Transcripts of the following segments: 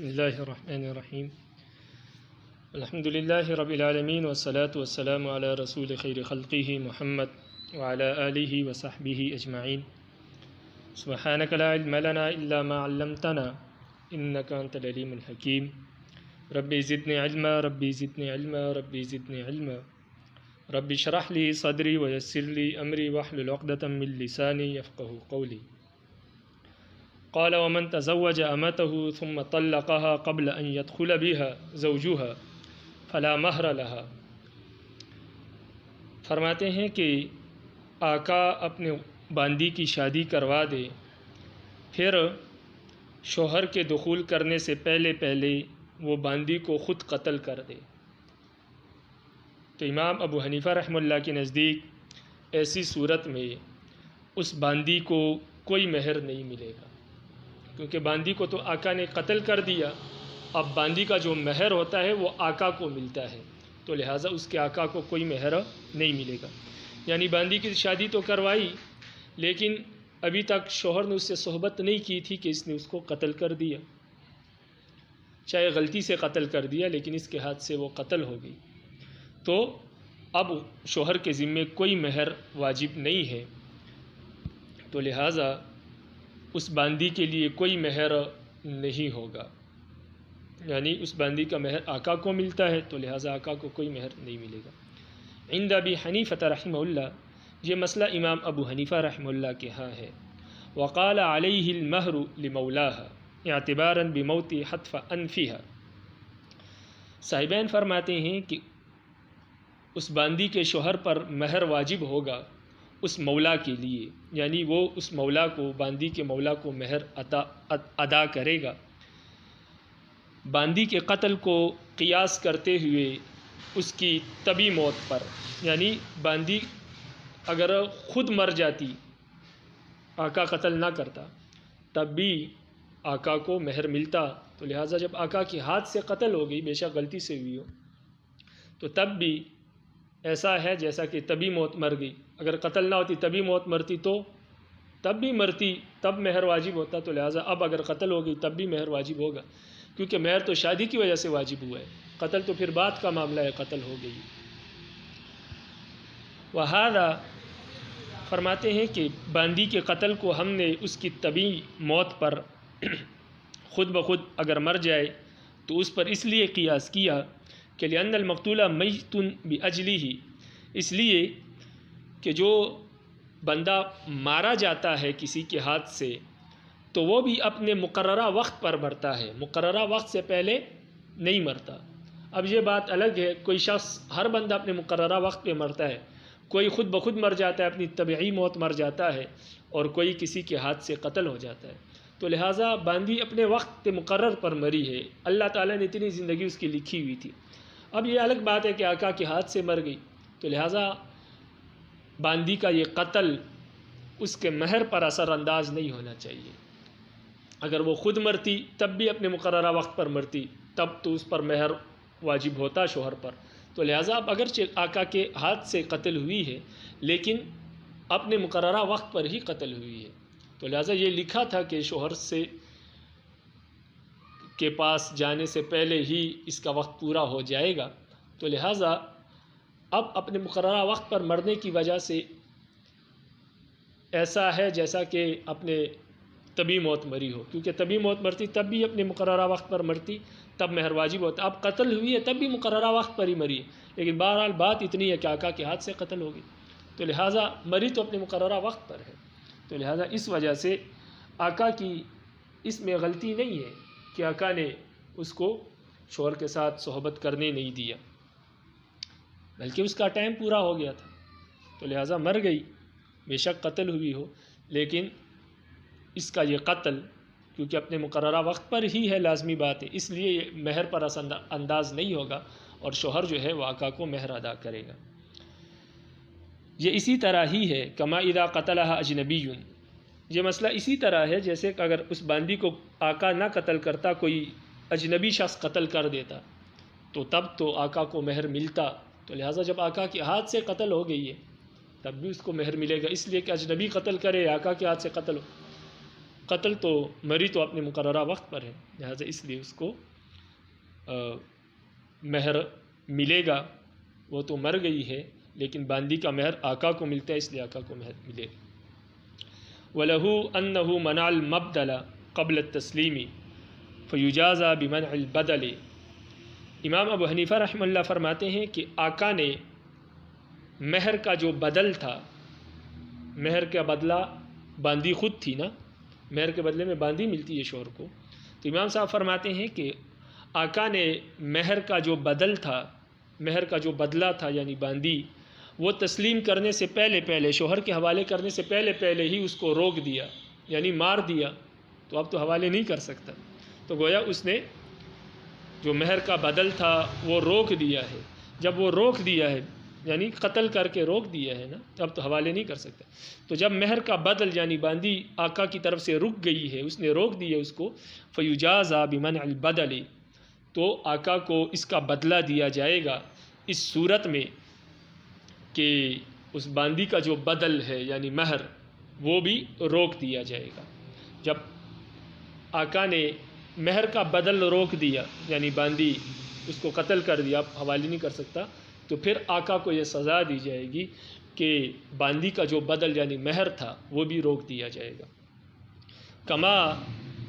بسم اللہ الرحمن الرحیم الحمد للہ رب العالمین والصلاة والسلام علی رسول خیر خلقہ محمد وعلی آلہ وصحبہ اجمعین سبحانک لا علم لنا الا ما علمتنا انک انت العلیم الحکیم ربی زدنی علما ربی زدنی علما ربی زدنی علما رب اشرح لی صدری ویسر لی امری واحلل عقدۃ من لسانی یفقهوا قولی قال ومن تزوج أمته ثم طلقها قبل أن يدخل بها زوجها فلا مہر لها۔ فرماتے ہیں کہ آقا اپنے باندی کی شادی کروا دے، پھر شوہر کے دخول کرنے سے پہلے وہ باندی کو خود قتل کر دے، تو امام ابو حنیفہ رحمہ اللہ کے نزدیک ایسی صورت میں اس باندی کو کوئی مہر نہیں ملے گا، کیونکہ باندی کو تو آقا نے قتل کر دیا۔ اب باندی کا جو مہر ہوتا ہے وہ آقا کو ملتا ہے، تو لہٰذا اس کے آقا کو کوئی مہر نہیں ملے گا۔ یعنی باندی کی شادی تو کروائی، لیکن ابھی تک شوہر نے اس سے صحبت نہیں کی تھی کہ اس نے اس کو قتل کر دیا، چاہے غلطی سے قتل کر دیا لیکن اس کے ہاتھ سے وہ قتل ہو گئی، تو اب شوہر کے ذمے کوئی مہر واجب نہیں ہے، تو لہٰذا اس باندی کے لیے کوئی مہر نہیں ہوگا۔ یعنی اس باندی کا مہر آقا کو ملتا ہے، تو لہٰذا آقا کو کوئی مہر نہیں ملے گا۔ عند ابی حنیفہ رحمہ اللہ، یہ مسئلہ امام ابو حنیفہ رحمہ اللہ کے ہاں ہے۔ وقال علیہ المہر لمولاها اعتبارا بموت حتف انفها، صاحبین فرماتے ہیں کہ اس باندی کے شوہر پر مہر واجب ہوگا اس مولا کے لیے، یعنی وہ اس مولا کو، باندی کے مولا کو مہر ادا کرے گا، باندی کے قتل کو قیاس کرتے ہوئے اس کی طبی موت پر۔ یعنی باندی اگر خود مر جاتی، آقا قتل نہ کرتا، تب بھی آقا کو مہر ملتا، تو لہٰذا جب آقا کے ہاتھ سے قتل ہو گئی، بے شک غلطی سے ہوئی ہو، تو تب بھی ایسا ہے جیسا کہ طبی موت مر گئی۔ اگر قتل نہ ہوتی طبی موت مرتی تو تب بھی مرتی، تب مہر واجب ہوتا، تو لہٰذا اب اگر قتل ہو گئی تب بھی مہر واجب ہوگا، کیونکہ مہر تو شادی کی وجہ سے واجب ہوا ہے، قتل تو پھر بعد کا معاملہ ہے، قتل ہو گئی۔ وہذا، فرماتے ہیں کہ باندی کے قتل کو ہم نے اس کی طبی موت پر خود بخود اگر مر جائے تو اس پر اس لیے قیاس کیا کہ لأن المقتول میت بأجلہ، اس لیے کہ جو بندہ مارا جاتا ہے کسی کے ہاتھ سے تو وہ بھی اپنے مقررہ وقت پر مرتا ہے، مقررہ وقت سے پہلے نہیں مرتا۔ اب یہ بات الگ ہے، کوئی شخص، ہر بندہ اپنے مقررہ وقت پہ مرتا ہے، کوئی خود بخود مر جاتا ہے، اپنی طبعی موت مر جاتا ہے، اور کوئی کسی کے ہاتھ سے قتل ہو جاتا ہے، تو لہٰذا باندی اپنے وقت مقرر پر مری ہے، اللہ تعالیٰ نے اتنی زندگی اس کی لکھی ہوئی تھی۔ اب یہ الگ بات ہے کہ آقا کے ہاتھ سے مر گئی، تو لہٰذا باندی کا یہ قتل اس کے مہر پر اثر انداز نہیں ہونا چاہیے۔ اگر وہ خود مرتی تب بھی اپنے مقررہ وقت پر مرتی، تب تو اس پر مہر واجب ہوتا شوہر پر، تو لہٰذا اب اگرچہ آقا کے ہاتھ سے قتل ہوئی ہے لیکن اپنے مقررہ وقت پر ہی قتل ہوئی ہے، تو لہٰذا یہ لکھا تھا کہ شوہر سے کے پاس جانے سے پہلے ہی اس کا وقت پورا ہو جائے گا، تو لہٰذا اب اپنے مقررہ وقت پر مرنے کی وجہ سے ایسا ہے جیسا کہ اپنے طبی موت مری ہو، کیونکہ طبی موت مرتی تب بھی اپنے مقررہ وقت پر مرتی، تب مہر واجب ہوتا۔ اب قتل ہوئی ہے تب بھی مقررہ وقت پر ہی مری ہے، لیکن بہرحال بات اتنی ہے کہ آقا کے ہاتھ سے قتل ہوگی، تو لہٰذا مری تو اپنے مقررہ وقت پر ہے، تو لہٰذا اس وجہ سے آقا کی اس میں غلطی نہیں ہے کہ آقا نے اس کو شوہر کے ساتھ صحبت کرنے نہیں دیا، بلکہ اس کا ٹائم پورا ہو گیا تھا، تو لہٰذا مر گئی، بے شک قتل ہوئی ہو، لیکن اس کا یہ قتل کیونکہ اپنے مقررہ وقت پر ہی ہے، لازمی بات ہے، اس لیے یہ مہر پر اثر انداز نہیں ہوگا، اور شوہر جو ہے وہ آقا کو مہر ادا کرے گا۔ یہ اسی طرح ہی ہے کما اذا قتلها اجنبی، یہ مسئلہ اسی طرح ہے جیسے کہ اگر اس باندی کو آقا نہ قتل کرتا، کوئی اجنبی شخص قتل کر دیتا تو تب تو آقا کو مہر ملتا، تو لہٰذا جب آقا کے ہاتھ سے قتل ہو گئی ہے تب بھی اس کو مہر ملے گا، اس لیے کہ اجنبی قتل کرے، آقا کے ہاتھ سے قتل ہو۔ قتل تو مری تو اپنے مقررہ وقت پر ہے، لہٰذا اس لیے اس کو مہر ملے گا، وہ تو مر گئی ہے لیکن باندی کا مہر آقا کو ملتا ہے، اس لیے آقا کو مہر ملے گا۔ وَلَهُ أَنَّهُ مَنَعَ الْمَبْدَلَ قَبْلَ التَّسْلِيمِ فَيُجَازَى بِمَنْعِ الْبَدَلِ۔ امام ابو حنیفہ رحمہ اللہ فرماتے ہیں کہ آقا نے مہر کا جو بدل تھا، مہر کا بدلہ باندی خود تھی نا، مہر کے بدلے میں باندی ملتی ہے شوہر کو، تو امام صاحب فرماتے ہیں کہ آقا نے مہر کا جو بدل تھا، مہر کا جو بدلہ تھا یعنی باندی، وہ تسلیم کرنے سے پہلے پہلے، شوہر کے حوالے کرنے سے پہلے پہلے ہی اس کو روک دیا، یعنی مار دیا، تو اب تو حوالے نہیں کر سکتا، تو گویا اس نے جو مہر کا بدل تھا وہ روک دیا ہے۔ جب وہ روک دیا ہے یعنی قتل کر کے روک دیا ہے نا، اب تو حوالے نہیں کر سکتا۔ تو جب مہر کا بدل یعنی باندی آقا کی طرف سے رک گئی ہے، اس نے روک دیا اس کو، فَيُجَازَى بِمَنْعِ الْبَدَلِ، تو آقا کو اس کا بدلہ دیا جائے گا اس صورت میں کہ اس باندی کا جو بدل ہے یعنی مہر وہ بھی روک دیا جائے گا۔ جب آقا نے مہر کا بدل روک دیا یعنی باندی اس کو قتل کر دیا، اب حوالے نہیں کر سکتا، تو پھر آقا کو یہ سزا دی جائے گی کہ باندی کا جو بدل یعنی مہر تھا وہ بھی روک دیا جائے گا۔ کما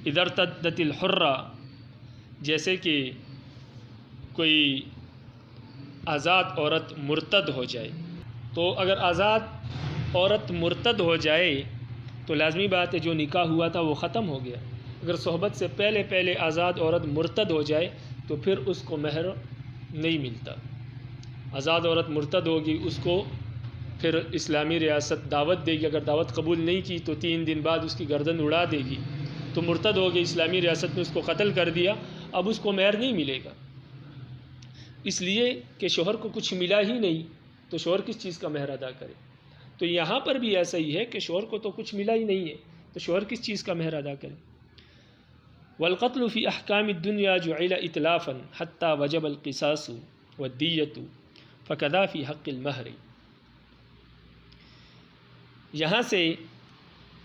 اذا ارتدت الحرہ، جیسے کہ کوئی آزاد عورت مرتد ہو جائے، تو اگر آزاد عورت مرتد ہو جائے تو لازمی بات ہے جو نکاح ہوا تھا وہ ختم ہو گیا۔ اگر صحبت سے پہلے پہلے آزاد عورت مرتد ہو جائے تو پھر اس کو مہر نہیں ملتا۔ آزاد عورت مرتد ہوگی، اس کو پھر اسلامی ریاست دعوت دے گی، اگر دعوت قبول نہیں کی تو 3 دن بعد اس کی گردن اڑا دے گی، تو مرتد ہو گئی، اسلامی ریاست نے اس کو قتل کر دیا، اب اس کو مہر نہیں ملے گا، اس لیے کہ شوہر کو کچھ ملا ہی نہیں، تو شوہر کس چیز کا مہر ادا کرے؟ تو یہاں پر بھی ایسا ہی ہے کہ شوہر کو تو کچھ ملا ہی نہیں ہے، تو شوہر کس چیز کا مہر ادا کرے؟ والقتل فی احکام الدنیا جعل اتلافا حتی وجب القصاص والدیۃ فکذا فی حق المہر۔ یہاں سے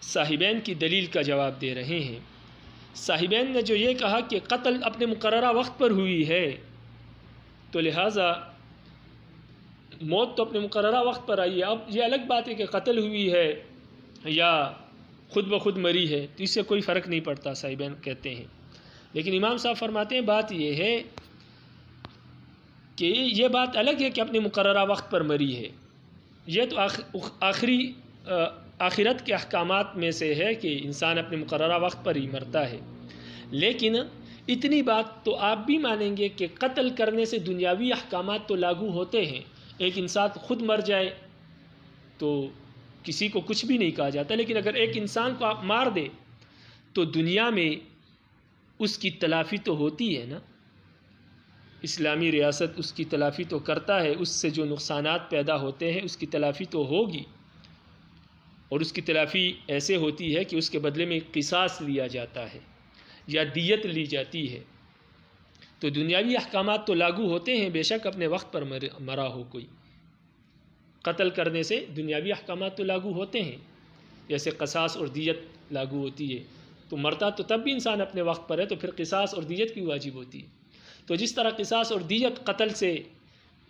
صاحبین کی دلیل کا جواب دے رہے ہیں۔ صاحبین نے جو یہ کہا کہ قتل اپنے مقررہ وقت پر ہوئی ہے، تو لہٰذا موت تو اپنے مقررہ وقت پر آئی ہے، اب یہ الگ بات ہے کہ قتل ہوئی ہے یا خود بخود مری ہے، تو اس سے کوئی فرق نہیں پڑتا، صاحبین کہتے ہیں۔ لیکن امام صاحب فرماتے ہیں بات یہ ہے کہ یہ بات الگ ہے کہ اپنے مقررہ وقت پر مری ہے، یہ تو آخرت کے احکامات میں سے ہے کہ انسان اپنے مقررہ وقت پر ہی مرتا ہے، لیکن اتنی بات تو آپ بھی مانیں گے کہ قتل کرنے سے دنیاوی احکامات تو لاگو ہوتے ہیں۔ ایک انسان خود مر جائے تو کسی کو کچھ بھی نہیں کہا جاتا، لیکن اگر ایک انسان کو آپ مار دے تو دنیا میں اس کی تلافی تو ہوتی ہے نا، اسلامی ریاست اس کی تلافی تو کرتا ہے، اس سے جو نقصانات پیدا ہوتے ہیں اس کی تلافی تو ہوگی، اور اس کی تلافی ایسے ہوتی ہے کہ اس کے بدلے میں قصاص لیا جاتا ہے یا دیت لی جاتی ہے۔ تو دنیاوی احکامات تو لاگو ہوتے ہیں، بے شک اپنے وقت پر مرا ہو کوئی، قتل کرنے سے دنیاوی احکامات تو لاگو ہوتے ہیں، جیسے قصاص اور دیت لاگو ہوتی ہے، تو مرتا تو تب بھی انسان اپنے وقت پر ہے، تو پھر قصاص اور دیت کی واجب ہوتی ہے۔ تو جس طرح قصاص اور دیت قتل سے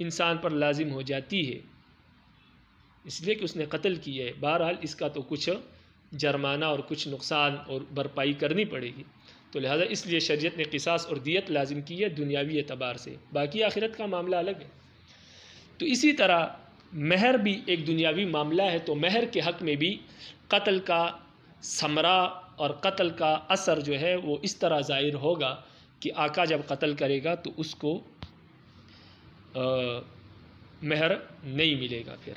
انسان پر لازم ہو جاتی ہے اس لیے کہ اس نے قتل کی ہے، بہرحال اس کا تو کچھ جرمانہ اور کچھ نقصان اور بھرپائی کرنی پڑے گی، تو لہٰذا اس لیے شریعت نے قصاص اور دیت لازم کی ہے دنیاوی اعتبار سے، باقی آخرت کا معاملہ الگ ہے۔ تو اسی طرح مہر بھی ایک دنیاوی معاملہ ہے، تو مہر کے حق میں بھی قتل کا ثمرہ اور قتل کا اثر جو ہے وہ اس طرح ظاہر ہوگا کہ آقا جب قتل کرے گا تو اس کو مہر نہیں ملے گا۔ پھر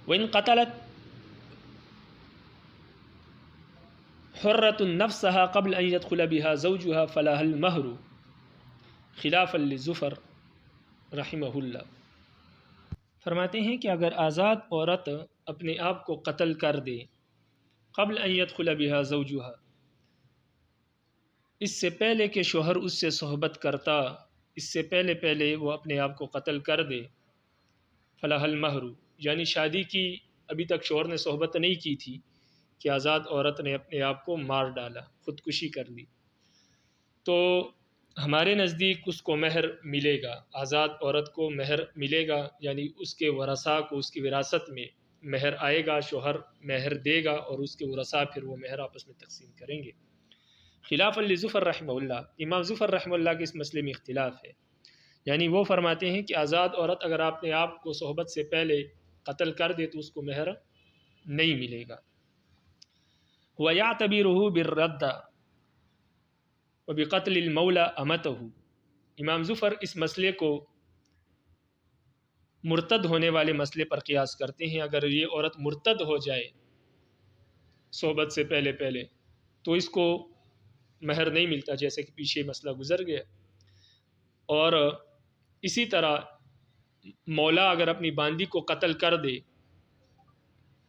وَإِن قَتَلَتْ حُرَّةٌ نَفْسَهَا قَبْلَ أَن يَدْخُلَ بِهَا زَوْجُهَا فَلَهَا الْمَهْرُ خِلَافًا لِلزُّفَرِ رحمہ اللہ۔ فرماتے ہیں کہ اگر آزاد عورت اپنے آپ کو قتل کر دے قبل ان يدخل بها زوجها، اس سے پہلے کہ شوہر اس سے صحبت کرتا، اس سے پہلے پہلے وہ اپنے آپ کو قتل کر دے، فلاح المہر، یعنی شادی کی ابھی تک شوہر نے صحبت نہیں کی تھی، کہ آزاد عورت نے اپنے آپ کو مار ڈالا، خودکشی کر لی، تو ہمارے نزدیک اس کو مہر ملے گا، آزاد عورت کو مہر ملے گا، یعنی اس کے ورثاء کو اس کی وراثت میں مہر آئے گا، شوہر مہر دے گا اور اس کے ورثاء پھر وہ مہر آپس میں تقسیم کریں گے۔ خلاف لظفر رحمہ اللہ، امام ظفر رحمہ اللہ کے اس مسئلے میں اختلاف ہے، یعنی وہ فرماتے ہیں کہ آزاد عورت اگر اپنے آپ کو صحبت سے پہلے قتل کر دے تو اس کو مہر نہیں ملے گا۔ وَيَعْتَبِرُهُ بِالرَّدَّ وَبِقَتْلِ الْمَوْلَى أَمَتَهُ، امام ظفر اس مسئلے کو مرتد ہونے والے مسئلے پر قیاس کرتے ہیں۔ اگر یہ عورت مرتد ہو جائے صحبت سے پہلے تو اس کو مہر نہیں ملتا، جیسے کہ پیچھے مسئلہ گزر گیا، اور اسی طرح مولا اگر اپنی باندی کو قتل کر دے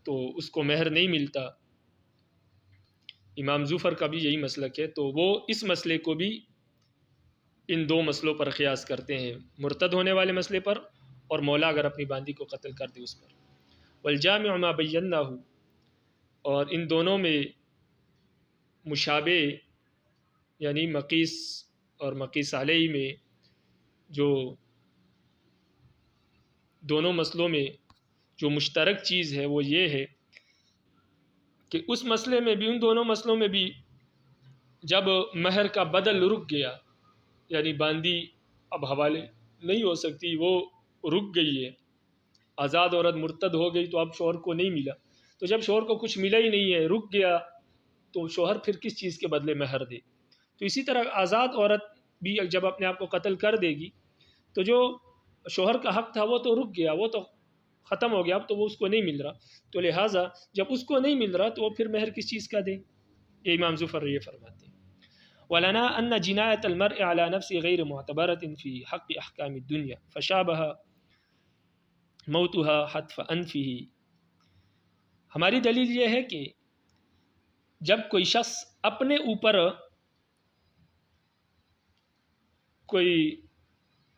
تو اس کو مہر نہیں ملتا۔ امام ظفر کا بھی یہی مسلک ہے، تو وہ اس مسئلے کو بھی ان دو مسئلوں پر قیاس کرتے ہیں، مرتد ہونے والے مسئلے پر اور مولا اگر اپنی باندی کو قتل کر دے اس پر۔ والجامع ما بیناہ، اور ان دونوں میں مشابہ یعنی مقیس اور مقیس علیہ میں جو دونوں مسئلوں میں جو مشترک چیز ہے وہ یہ ہے کہ اس مسئلے میں بھی، ان دونوں مسئلوں میں بھی جب مہر کا بدل رک گیا، یعنی باندی اب حوالے نہیں ہو سکتی، وہ رک گئی ہے، آزاد عورت مرتد ہو گئی تو اب شوہر کو نہیں ملا، تو جب شوہر کو کچھ ملا ہی نہیں ہے، رک گیا، تو شوہر پھر کس چیز کے بدلے مہر دے؟ تو اسی طرح آزاد عورت بھی جب اپنے آپ کو قتل کر دے گی تو جو شوہر کا حق تھا وہ تو رک گیا، وہ تو ختم ہو گیا، اب تو وہ اس کو نہیں مل رہا، تو لہٰذا جب اس کو نہیں مل رہا تو وہ پھر مہر کس چیز کا دے؟ یہ امام ظفر یہ فرماتے ہیں۔ وَلَنَا أَنَّ جِنَايَةَ الْمَرْءِ عَلَى نَفْسِهِ غَيْرِ مُعْتَبَرَةٍ فِي حَقِّ أَحْكَامِ الدُّنْيَا فَشَابَهَ مَوْتُهَا حَتْفَ أَنْفِهِ، ہماری دلیل یہ ہے کہ جب کوئی شخص اپنے اوپر کوئی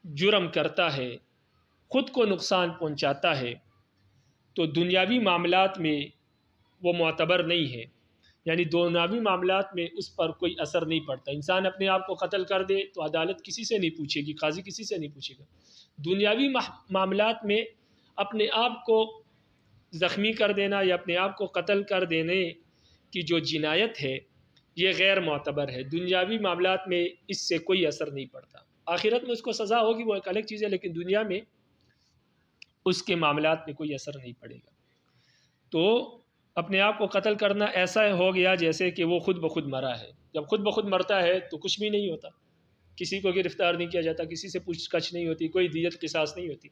جرم کرتا ہے، خود کو نقصان پہنچاتا ہے، تو دنیاوی معاملات میں وہ معتبر نہیں ہے، یعنی دنیاوی معاملات میں اس پر کوئی اثر نہیں پڑتا۔ انسان اپنے آپ کو قتل کر دے تو عدالت کسی سے نہیں پوچھے گی، قاضی کسی سے نہیں پوچھے گا۔ دنیاوی معاملات میں اپنے آپ کو زخمی کر دینا یا اپنے آپ کو قتل کر دینے کی جو جنایت ہے یہ غیر معتبر ہے، دنیاوی معاملات میں اس سے کوئی اثر نہیں پڑتا۔ آخرت میں اس کو سزا ہوگی، وہ ایک الگ چیز ہے، لیکن دنیا میں اس کے معاملات میں کوئی اثر نہیں پڑے گا۔ تو اپنے آپ کو قتل کرنا ایسا ہو گیا جیسے کہ وہ خود بخود مرا ہے۔ جب خود بخود مرتا ہے تو کچھ بھی نہیں ہوتا، کسی کو گرفتار نہیں کیا جاتا، کسی سے پوچھ گچھ نہیں ہوتی، کوئی دیت قصاص نہیں ہوتی۔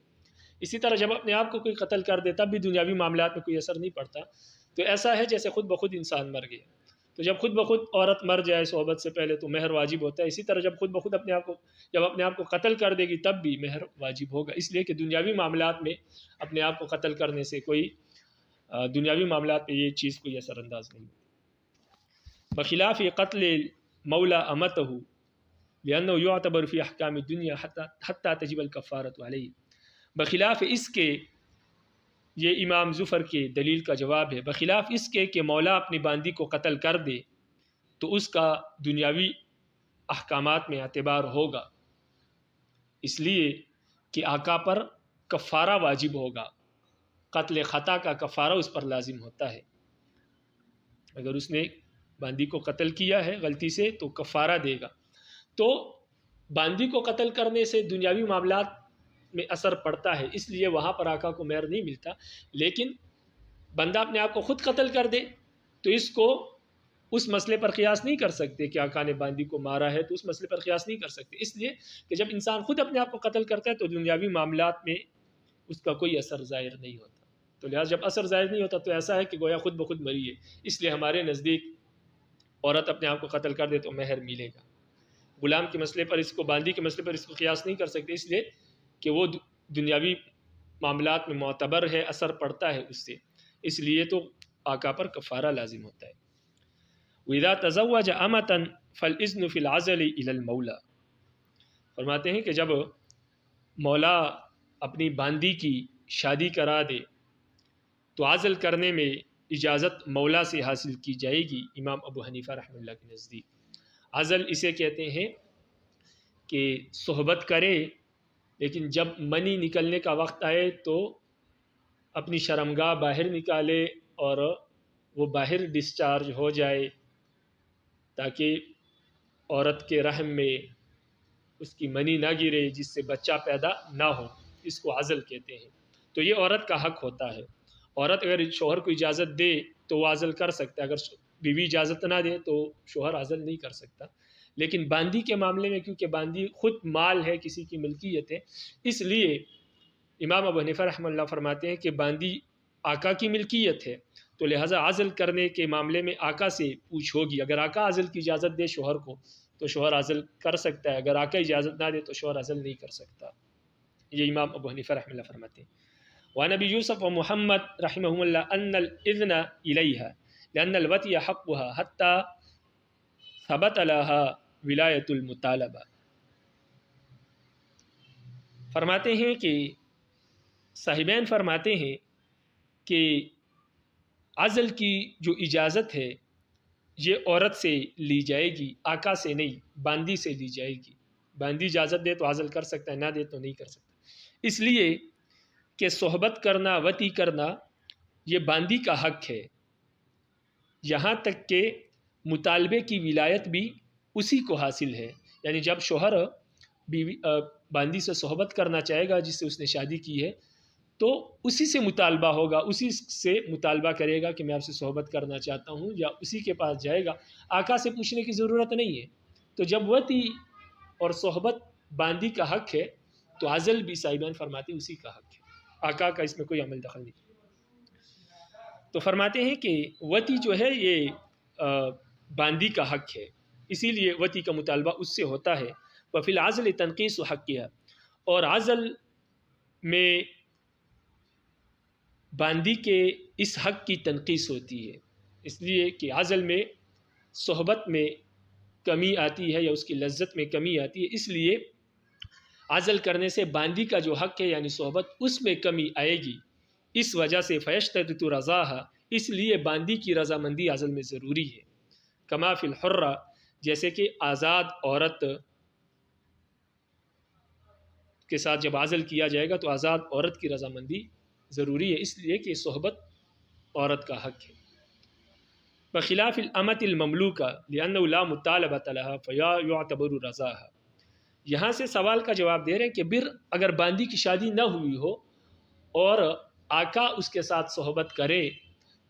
اسی طرح جب اپنے آپ کو کوئی قتل کر دے تب بھی دنیاوی معاملات میں کوئی اثر نہیں پڑتا، تو ایسا ہے جیسے خود بخود انسان مر گیا۔ تو جب خود بخود عورت مر جائے صحبت سے پہلے تو مہر واجب ہوتا ہے، اسی طرح جب خود بخود اپنے آپ کو قتل کر دے گی تب بھی مہر واجب ہوگا، اس لیے کہ دنیاوی معاملات میں اپنے آپ کو قتل کرنے سے کوئی دنیاوی معاملات میں یہ چیز کوئی اثر انداز نہیں ہوتی۔ بخلاف قتل مولا امتہ لأنه يعتبر في احکام الدنیا حتى تجب الکفارۃ علیہ، بخلاف اس کے، یہ امام ظفر کے دلیل کا جواب ہے، بخلاف اس کے کہ مولا اپنی باندی کو قتل کر دے تو اس کا دنیاوی احکامات میں اعتبار ہوگا، اس لیے کہ آقا پر کفارہ واجب ہوگا، قتل خطا کا کفارہ اس پر لازم ہوتا ہے۔ اگر اس نے باندی کو قتل کیا ہے غلطی سے تو کفارہ دے گا۔ تو باندی کو قتل کرنے سے دنیاوی معاملات میں اثر پڑتا ہے، اس لیے وہاں پر آقا کو مہر نہیں ملتا، لیکن بندہ اپنے آپ کو خود قتل کر دے تو اس کو اس مسئلے پر قیاس نہیں کر سکتے کہ آقا نے باندی کو مارا ہے، تو اس مسئلے پر قیاس نہیں کر سکتے، اس لیے کہ جب انسان خود اپنے آپ کو قتل کرتا ہے تو دنیاوی معاملات میں اس کا کوئی اثر ظاہر نہیں ہوتا، تو لہٰذا جب اثر ظاہر نہیں ہوتا تو ایسا ہے کہ گویا خود بخود مری ہے، اس لیے ہمارے نزدیک عورت اپنے آپ کو قتل کر دے تو مہر ملے گا۔ غلام کے مسئلے پر اس کو، باندی کے مسئلے پر اس کو قیاس نہیں کر سکتے، اس لیے کہ وہ دنیاوی معاملات میں معتبر ہے، اثر پڑتا ہے اس سے، اس لیے تو آقا پر کفارہ لازم ہوتا ہے۔ وَإِذَا تَزَوَّجَ أَمَةً فَالْإِذْنُ فِي الْعَزْلِ إِلَى الْمَوْلَى، فرماتے ہیں کہ جب مولا اپنی باندی کی شادی کرا دے تو عزل کرنے میں اجازت مولا سے حاصل کی جائے گی امام ابو حنیفہ رحمہ اللہ کے نزدیک۔ عزل اسے کہتے ہیں کہ صحبت کرے لیکن جب منی نکلنے کا وقت آئے تو اپنی شرمگاہ باہر نکالے اور وہ باہر ڈسچارج ہو جائے تاکہ عورت کے رحم میں اس کی منی نہ گرے جس سے بچہ پیدا نہ ہو، اس کو عزل کہتے ہیں۔ تو یہ عورت کا حق ہوتا ہے۔ عورت اگر شوہر کو اجازت دے تو وہ عزل کر سکتا ہے، اگر بیوی اجازت نہ دے تو شوہر عزل نہیں کر سکتا۔ لیکن باندی کے معاملے میں کیونکہ باندی خود مال ہے، کسی کی ملکیت ہے، اس لیے امام ابو حنیفہ رحمہ اللہ فرماتے ہیں کہ باندی آقا کی ملکیت ہے، تو لہٰذا عزل کرنے کے معاملے میں آقا سے پوچھ ہوگی۔ اگر آقا عزل کی اجازت دے شوہر کو تو شوہر عزل کر سکتا ہے، اگر آقا اجازت نہ دے تو شوہر عزل نہیں کر سکتا۔ یہ امام ابو حنیفہ رحمہ اللہ فرماتے ہیں۔ وعن ابی یوسف و محمد رحمہ اللہ ان الاذن الیہا لأن الوتی حقها حتی ثبت لها ولایت المطالبہ۔ فرماتے ہیں کہ صاحبین فرماتے ہیں کہ عزل کی جو اجازت ہے یہ عورت سے لی جائے گی، آقا سے نہیں، باندی سے لی جائے گی۔ باندی اجازت دے تو عزل کر سکتا ہے، نہ دے تو نہیں کر سکتا، اس لیے کہ صحبت کرنا، وطی کرنا یہ باندی کا حق ہے، یہاں تک کہ مطالبے کی ولایت بھی اسی کو حاصل ہے۔ یعنی جب شوہر بیوی باندی سے صحبت کرنا چاہے گا جس سے اس نے شادی کی ہے تو اسی سے مطالبہ ہوگا، اسی سے مطالبہ کرے گا کہ میں آپ سے صحبت کرنا چاہتا ہوں، یا اسی کے پاس جائے گا، آقا سے پوچھنے کی ضرورت نہیں ہے۔ تو جب وطی اور صحبت باندی کا حق ہے تو عزل بھی صاحبین فرماتے ہیں اسی کا حق ہے، آقا کا اس میں کوئی عمل دخل نہیں۔ تو فرماتے ہیں کہ وطی جو ہے یہ باندی کا حق ہے، اسی لیے وطی کا مطالبہ اس سے ہوتا ہے۔ وفی العزل تنقیص و حقیہ، اور عزل میں باندی کے اس حق کی تنقیص ہوتی ہے، اس لیے کہ عزل میں صحبت میں کمی آتی ہے یا اس کی لذت میں کمی آتی ہے، اس لیے عزل کرنے سے باندی کا جو حق ہے یعنی صحبت اس میں کمی آئے گی۔ اس وجہ سے فیشترط رضاها، اس لیے باندی کی رضامندی عزل میں ضروری ہے۔ کما فی الحرہ، جیسے کہ آزاد عورت کے ساتھ جب عزل کیا جائے گا تو آزاد عورت کی رضامندی ضروری ہے، اس لیے کہ صحبت عورت کا حق ہے۔ بخلاف الامۃ المملوکہ لأنه لا مطالبۃ لها فیعتبر رضاها، یہاں سے سوال کا جواب دے رہے ہیں کہ اگر باندی کی شادی نہ ہوئی ہو اور آقا اس کے ساتھ صحبت کرے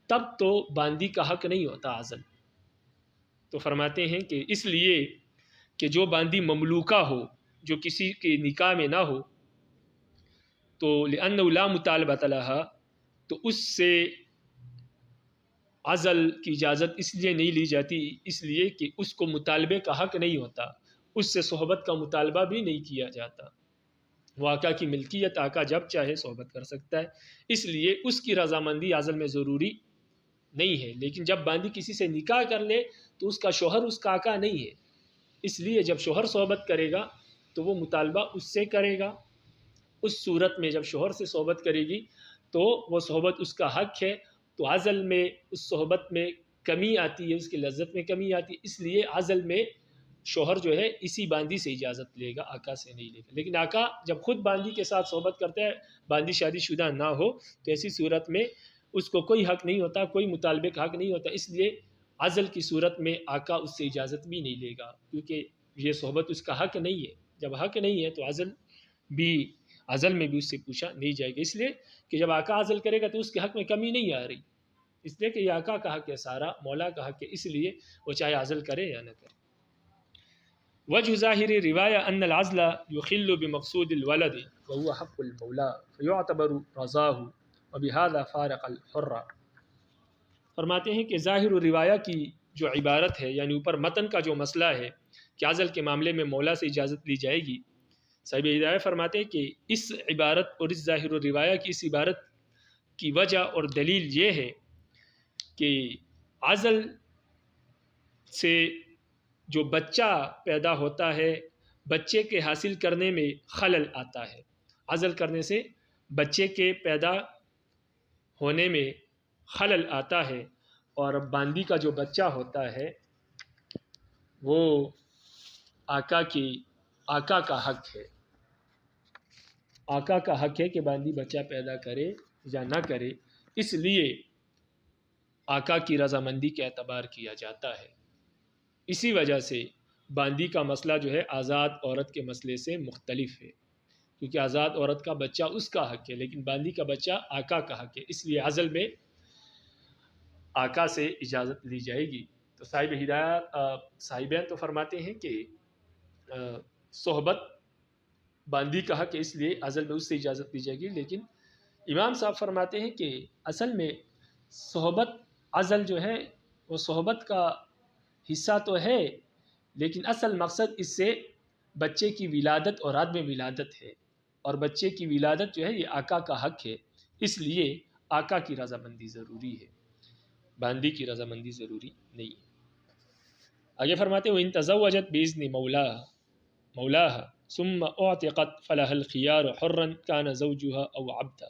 تب تو باندی کا حق نہیں ہوتا عزل۔ تو فرماتے ہیں کہ اس لیے کہ جو باندی مملوکہ ہو، جو کسی کے نکاح میں نہ ہو، تو لأنه لا مطالبۃ لها، تو اس سے عزل کی اجازت اس لیے نہیں لی جاتی، اس لیے کہ اس کو مطالبے کا حق نہیں ہوتا، اس سے صحبت کا مطالبہ بھی نہیں کیا جاتا۔ وہ آقا کی ملکیت، آقا جب چاہے صحبت کر سکتا ہے، اس لیے اس کی رضامندی عزل میں ضروری نہیں ہے۔ لیکن جب باندی کسی سے نکاح کر لے تو اس کا شوہر اس کا آقا نہیں ہے، اس لیے جب شوہر صحبت کرے گا تو وہ مطالبہ اس سے کرے گا۔ اس صورت میں جب شوہر سے صحبت کرے گی تو وہ صحبت اس کا حق ہے، تو عزل میں اس صحبت میں کمی آتی ہے، اس کی لذت میں کمی آتی ہے، اس لیے عزل میں شوہر جو ہے اسی باندی سے اجازت لے گا، آقا سے نہیں لے گا۔ لیکن آقا جب خود باندی کے ساتھ صحبت کرتا ہے، باندی شادی شدہ نہ ہو، تو ایسی صورت میں اس کو کوئی حق نہیں ہوتا، کوئی مطالبے کا حق نہیں ہوتا، اس لیے عزل کی صورت میں آقا اس سے اجازت بھی نہیں لے گا، کیونکہ یہ صحبت اس کا حق نہیں ہے۔ جب حق نہیں ہے تو عزل میں بھی اس سے پوچھا نہیں جائے گا، اس لیے کہ جب آقا عزل کرے گا تو اس کے حق میں کمی نہیں آ رہی، اس لیے کہ یہ آقا کا حق ہے، سارا مولا کا حق ہے، اس لیے وہ چاہے عزل کرے یا نہ کرے۔ وجہ ظاہر روایہ ان العزل یخل بمقصود الولد وهو حق المولا فیعتبر رضاہ وبهذا فارق الحرہ۔ فرماتے ہیں کہ ظاہر روایہ کی جو عبارت ہے، یعنی اوپر متن کا جو مسئلہ ہے کہ عزل کے معاملے میں مولا سے اجازت لی جائے گی، صاحب ہدایہ فرماتے ہیں کہ اس عبارت اور اس ظاہر روایہ کی اس عبارت کی وجہ اور دلیل یہ ہے کہ عزل سے جو بچہ پیدا ہوتا ہے، بچے کے حاصل کرنے میں خلل آتا ہے، عزل کرنے سے بچے کے پیدا ہونے میں خلل آتا ہے، اور باندی کا جو بچہ ہوتا ہے وہ آقا کا حق ہے، آقا کا حق ہے کہ باندی بچہ پیدا کرے یا نہ کرے، اس لیے آقا کی رضامندی کا اعتبار کیا جاتا ہے۔ اسی وجہ سے باندی کا مسئلہ جو ہے آزاد عورت کے مسئلے سے مختلف ہے، کیونکہ آزاد عورت کا بچہ اس کا حق ہے، لیکن باندی کا بچہ آقا کا حق ہے، اس لیے عزل میں آقا سے اجازت لی جائے گی۔ تو صاحب ہدایت صاحبین تو فرماتے ہیں کہ صحبت باندی کا حق ہے، اس لیے عزل میں اس سے اجازت لی جائے گی، لیکن امام صاحب فرماتے ہیں کہ اصل میں صحبت عزل جو ہے وہ صحبت کا حصہ تو ہے، لیکن اصل مقصد اس سے بچے کی ولادت اور عدم ولادت ہے، اور بچے کی ولادت جو ہے یہ آقا کا حق ہے، اس لیے آقا کی رضامندی ضروری ہے، باندی کی رضامندی ضروری نہیں ہے۔ آگے فرماتے ہیں وَإِن تَزَوَّجَتْ بِإِذْنِ مَوْلَاهَا ثُمَّ أُعْتِقَتْ فَلَهَا الْخِيَارُ حُرًّا كَانَ زَوْجُهَا أَوْ عَبْدًا۔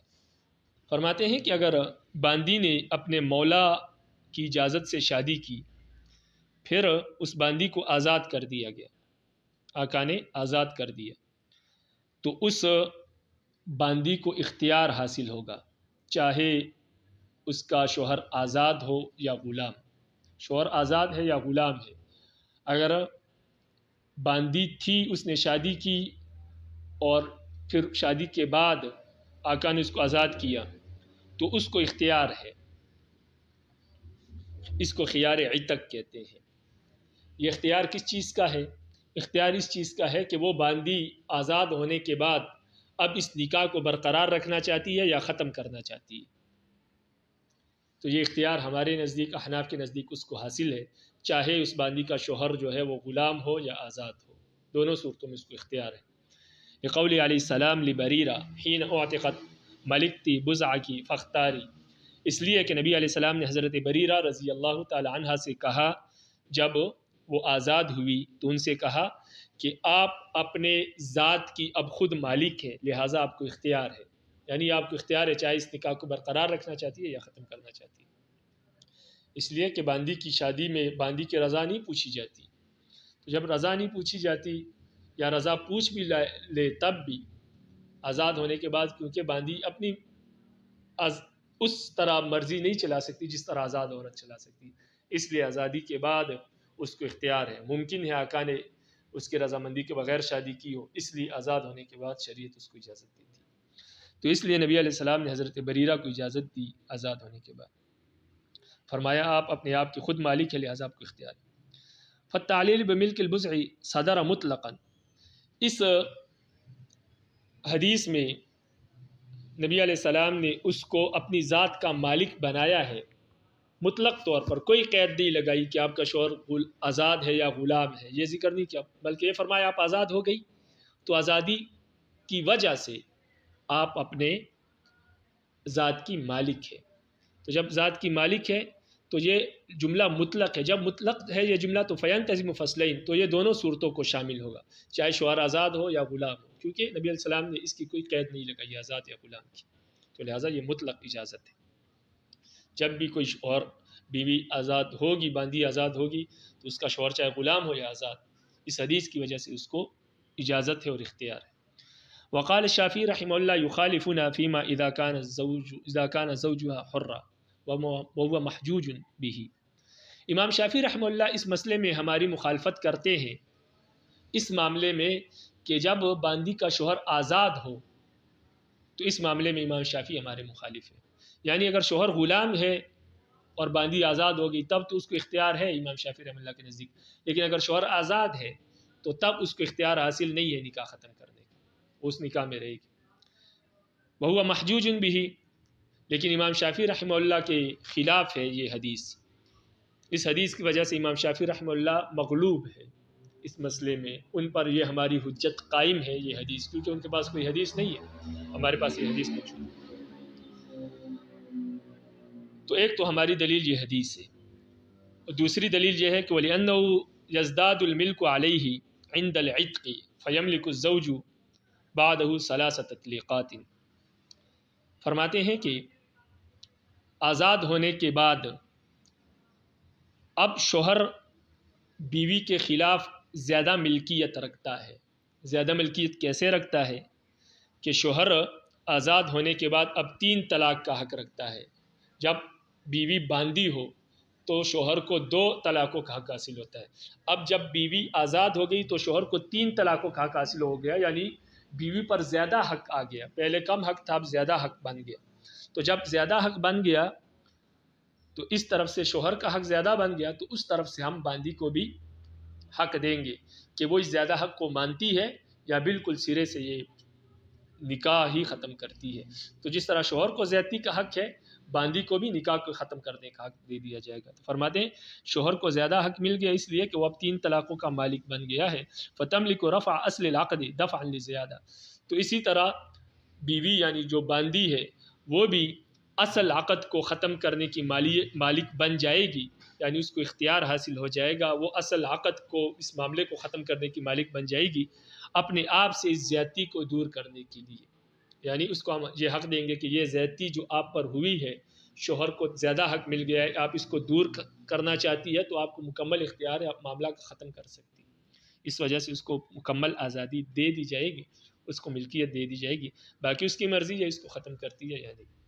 فرماتے ہیں کہ اگر باندی نے اپنے مولا کی اجازت سے شادی کی، پھر اس باندی کو آزاد کر دیا گیا، آقا نے آزاد کر دیا، تو اس باندی کو اختیار حاصل ہوگا، چاہے اس کا شوہر آزاد ہو یا غلام، شوہر آزاد ہے یا غلام ہے۔ اگر باندی تھی، اس نے شادی کی اور پھر شادی کے بعد آقا نے اس کو آزاد کیا، تو اس کو اختیار ہے، اس کو خیار عتق کہتے ہیں۔ یہ اختیار کس چیز کا ہے؟ اختیار اس چیز کا ہے کہ وہ باندی آزاد ہونے کے بعد اب اس نکاح کو برقرار رکھنا چاہتی ہے یا ختم کرنا چاہتی ہے۔ تو یہ اختیار ہمارے نزدیک، احناف کے نزدیک اس کو حاصل ہے، چاہے اس باندی کا شوہر جو ہے وہ غلام ہو یا آزاد ہو، دونوں صورتوں میں اس کو اختیار ہے۔ لقول علیہ السلام لبریرہ حین اعتقت ملکتی بزعکی فاختاری، اس لیے کہ نبی علیہ السلام نے حضرت بریرہ رضی اللہ تعالی عنہ سے کہا، جب وہ آزاد ہوئی تو ان سے کہا کہ آپ اپنے ذات کی اب خود مالک ہیں، لہٰذا آپ کو اختیار ہے، یعنی آپ کو اختیار ہے، چاہے اس نکاح کو برقرار رکھنا چاہتی ہے یا ختم کرنا چاہتی ہے۔ اس لیے کہ باندی کی شادی میں باندی کی رضا نہیں پوچھی جاتی، تو جب رضا نہیں پوچھی جاتی یا رضا پوچھ بھی لے تب بھی آزاد ہونے کے بعد، کیونکہ باندی اپنی اس طرح مرضی نہیں چلا سکتی جس طرح آزاد عورت چلا سکتی، اس لیے آزادی کے بعد اس کو اختیار ہے۔ ممکن ہے آقا نے اس کے رضامندی کے بغیر شادی کی ہو، اس لیے آزاد ہونے کے بعد شریعت اس کو اجازت دی تھی، تو اس لیے نبی علیہ السلام نے حضرت بریرہ کو اجازت دی آزاد ہونے کے بعد، فرمایا آپ اپنے آپ کے خود مالک ہے، لہٰذا آپ کو اختیار ہے۔ فالتعلیل بملک البضع صدر مطلقا، اس حدیث میں نبی علیہ السلام نے اس کو اپنی ذات کا مالک بنایا ہے، مطلق طور پر کوئی قید نہیں لگائی کہ آپ کا شوہر آزاد ہے یا غلام ہے، یہ ذکر نہیں کیا، بلکہ یہ فرمایا آپ آزاد ہو گئی تو آزادی کی وجہ سے آپ اپنے ذات کی مالک ہے، تو جب ذات کی مالک ہے تو یہ جملہ مطلق ہے، جب مطلق ہے یہ جملہ تو فینتظم فصلین، تو یہ دونوں صورتوں کو شامل ہوگا، چاہے شوہر آزاد ہو یا غلام ہو، کیونکہ نبی علیہ السلام نے اس کی کوئی قید نہیں لگائی آزاد یا غلام کی، تو لہٰذا یہ مطلق اجازت ہے۔ جب بھی کوئی شوہر بیوی آزاد ہوگی، باندی آزاد ہوگی، تو اس کا شوہر چاہے غلام ہو یا آزاد، اس حدیث کی وجہ سے اس کو اجازت ہے اور اختیار ہے۔ وقال الشافعی رحمہ اللہ یخالفنا فیما اذا کان زوجها حرا وهو محجوج به، امام شافعی رحمہ اللہ اس مسئلے میں ہماری مخالفت کرتے ہیں، اس معاملے میں کہ جب باندی کا شوہر آزاد ہو تو اس معاملے میں امام شافعی ہمارے مخالف ہیں، یعنی اگر شوہر غلام ہے اور باندی آزاد ہوگی تب تو اس کو اختیار ہے امام شافعی رحمہ اللہ کے نزدیک، لیکن اگر شوہر آزاد ہے تو تب اس کو اختیار حاصل نہیں ہے نکاح ختم کرنے کا، اس نکاح میں رہے گی۔ وہو محجوج به، لیکن امام شافعی رحمہ اللہ کے خلاف ہے یہ حدیث، اس حدیث کی وجہ سے امام شافعی رحمہ اللہ مغلوب ہے اس مسئلے میں، ان پر یہ ہماری حجت قائم ہے یہ حدیث، کیونکہ ان کے پاس کوئی حدیث نہیں ہے، ہمارے پاس یہ حدیث موجود ہے۔ تو ایک تو ہماری دلیل یہ حدیث ہے، اور دوسری دلیل یہ ہے کہ وَلِأَنَّهُ يَزْدَادُ الْمِلْكُ عَلَيْهِ عِنْدَ الْعِتْقِ فَيَمْلِكُ الزَّوْجُ بَعْدَهُ ثَلَاثَ تَطْلِيقَاتٍ، فرماتے ہیں کہ آزاد ہونے کے بعد اب شوہر بیوی کے خلاف زیادہ ملکیت رکھتا ہے. زیادہ ملکیت کیسے رکھتا ہے کہ شوہر آزاد ہونے کے بعد اب 3 طلاق کا حق رکھتا ہے. جب بیوی باندھی ہو تو شوہر کو 2 طلاقوں کا حق حاصل ہوتا ہے. اب جب بیوی آزاد ہو گئی تو شوہر کو 3 طلاقوں کا حق حاصل ہو گیا، یعنی بیوی پر زیادہ حق آ گیا. پہلے کم حق تھا، اب زیادہ حق بن گیا. تو جب زیادہ حق بن گیا تو اس طرف سے شوہر کا حق زیادہ بن گیا، تو اس طرف سے ہم باندھی کو بھی حق دیں گے کہ وہ اس زیادہ حق کو مانتی ہے یا بالکل سرے سے یہ نکاح ہی ختم کرتی ہے. تو جس طرح شوہر کو زیادتی کا حق ہے، باندھی کو بھی نکاح کو ختم کرنے کا حق دے دیا جائے گا. تو فرماتے ہیں شوہر کو زیادہ حق مل گیا اس لیے کہ وہ اب 3 طلاقوں کا مالک بن گیا ہے. فتملک رفع اصل العقد دفعا لزیادہ. تو اسی طرح بیوی یعنی جو باندھی ہے وہ بھی اصل عقد کو ختم کرنے کی مالک بن جائے گی، یعنی اس کو اختیار حاصل ہو جائے گا. وہ اصل عقد کو، اس معاملے کو ختم کرنے کی مالک بن جائے گی اپنے آپ سے اس زیادتی کو دور کرنے کے لیے. یعنی اس کو ہم یہ حق دیں گے کہ یہ زیادتی جو آپ پر ہوئی ہے، شوہر کو زیادہ حق مل گیا ہے، آپ اس کو دور کرنا چاہتی ہے تو آپ کو مکمل اختیار ہے، آپ معاملہ کو ختم کر سکتی. اس وجہ سے اس کو مکمل آزادی دے دی جائے گی، اس کو ملکیت دے دی جائے گی. باقی اس کی مرضی ہے اس کو ختم کرتی ہے یا نہیں.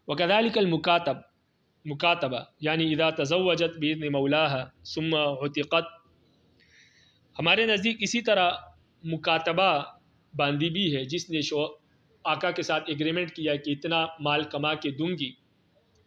وکذالک مکاتبہ یعنی اذا تزوجت باذن مولاها ثم عتقت. ہمارے نزدیک اسی طرح مکاتبہ باندھی بھی ہے جس نے آقا کے ساتھ ایگریمنٹ کیا کہ اتنا مال کما کے دوں گی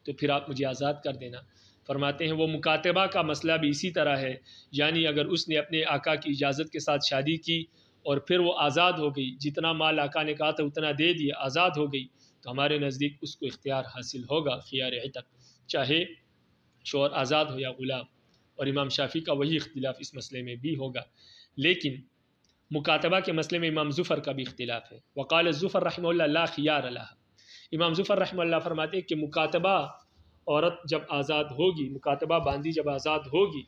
تو پھر آپ مجھے آزاد کر دینا. فرماتے ہیں وہ مکاتبہ کا مسئلہ بھی اسی طرح ہے، یعنی اگر اس نے اپنے آقا کی اجازت کے ساتھ شادی کی اور پھر وہ آزاد ہو گئی، جتنا مال آقا نے کہا تھا اتنا دے دیا، آزاد ہو گئی، تو ہمارے نزدیک اس کو اختیار حاصل ہوگا خیار عتق، چاہے شوہر آزاد ہو یا غلام. اور امام شافعی کا وہی اختلاف اس مسئلے میں بھی ہوگا. لیکن مکاتبہ کے مسئلے میں امام ظفر کا بھی اختلاف ہے. وقال الظفر رحمہ اللہ لا خیار لها. امام ظفر رحمہ اللہ فرماتے ہیں کہ مکاتبہ عورت جب آزاد ہوگی، مکاتبہ باندھی جب آزاد ہوگی